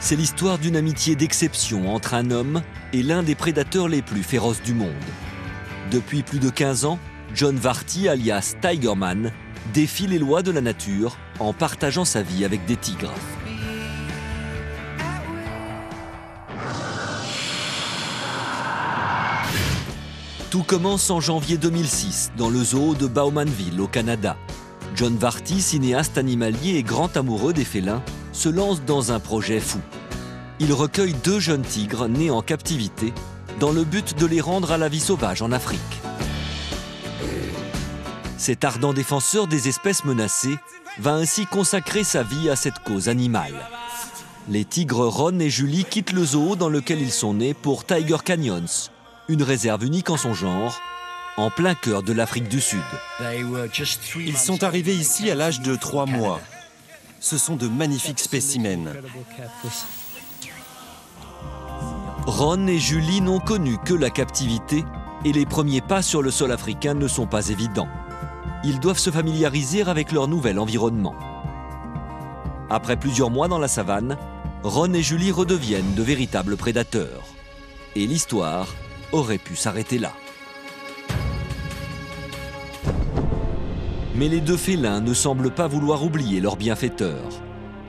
C'est l'histoire d'une amitié d'exception entre un homme et l'un des prédateurs les plus féroces du monde. Depuis plus de 15 ans, John Varty, alias Tigerman, défie les lois de la nature en partageant sa vie avec des tigres. Tout commence en janvier 2006, dans le zoo de Bowmanville, au Canada. John Varty, cinéaste animalier et grand amoureux des félins, se lance dans un projet fou. Il recueille 2 jeunes tigres nés en captivité dans le but de les rendre à la vie sauvage en Afrique. Cet ardent défenseur des espèces menacées va ainsi consacrer sa vie à cette cause animale. Les tigres Ron et Julie quittent le zoo dans lequel ils sont nés pour Tiger Canyons, une réserve unique en son genre, en plein cœur de l'Afrique du Sud. Ils sont arrivés ici à l'âge de 3 mois. Ce sont de magnifiques spécimens. Ron et Julie n'ont connu que la captivité et les premiers pas sur le sol africain ne sont pas évidents. Ils doivent se familiariser avec leur nouvel environnement. Après plusieurs mois dans la savane, Ron et Julie redeviennent de véritables prédateurs. Et l'histoire aurait pu s'arrêter là. Mais les 2 félins ne semblent pas vouloir oublier leur bienfaiteur.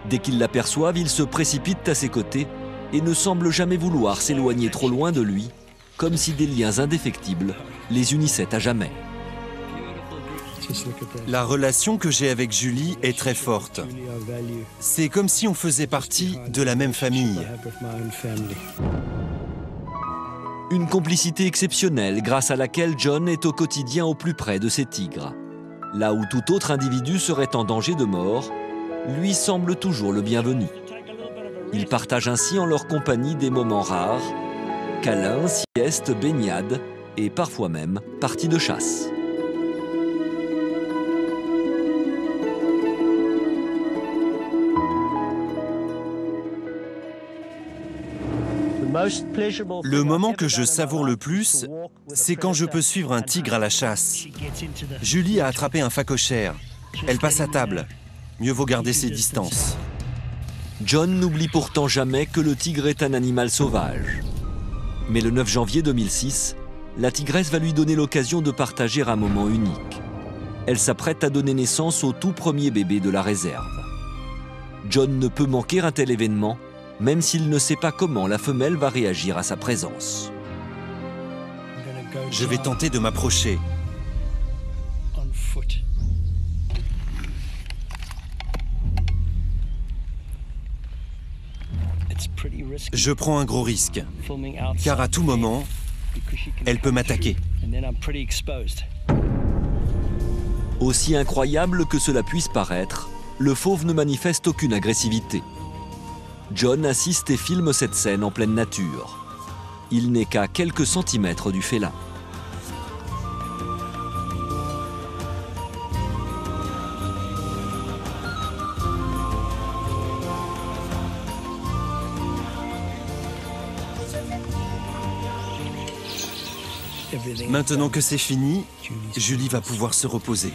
Dès qu'ils l'aperçoivent, ils se précipitent à ses côtés et ne semblent jamais vouloir s'éloigner trop loin de lui, comme si des liens indéfectibles les unissaient à jamais. La relation que j'ai avec Julie est très forte. C'est comme si on faisait partie de la même famille. Une complicité exceptionnelle grâce à laquelle John est au quotidien au plus près de ses tigres. Là où tout autre individu serait en danger de mort, lui semble toujours le bienvenu. Il partage ainsi en leur compagnie des moments rares, câlins, siestes, baignades et parfois même parties de chasse. Le moment que je savoure le plus, c'est quand je peux suivre un tigre à la chasse. Julie a attrapé un phacochère. Elle passe à table. Mieux vaut garder ses distances. John n'oublie pourtant jamais que le tigre est un animal sauvage. Mais le 9 janvier 2006, la tigresse va lui donner l'occasion de partager un moment unique. Elle s'apprête à donner naissance au tout premier bébé de la réserve. John ne peut manquer un tel événement, même s'il ne sait pas comment la femelle va réagir à sa présence. Je vais tenter de m'approcher. Je prends un gros risque, car à tout moment, elle peut m'attaquer. Aussi incroyable que cela puisse paraître, le fauve ne manifeste aucune agressivité. John assiste et filme cette scène en pleine nature. Il n'est qu'à quelques centimètres du félin. Maintenant que c'est fini, Julie va pouvoir se reposer.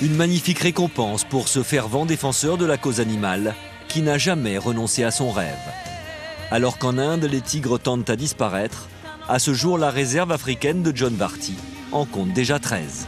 Une magnifique récompense pour ce fervent défenseur de la cause animale qui n'a jamais renoncé à son rêve. Alors qu'en Inde, les tigres tendent à disparaître, à ce jour, la réserve africaine de John Varty en compte déjà 13.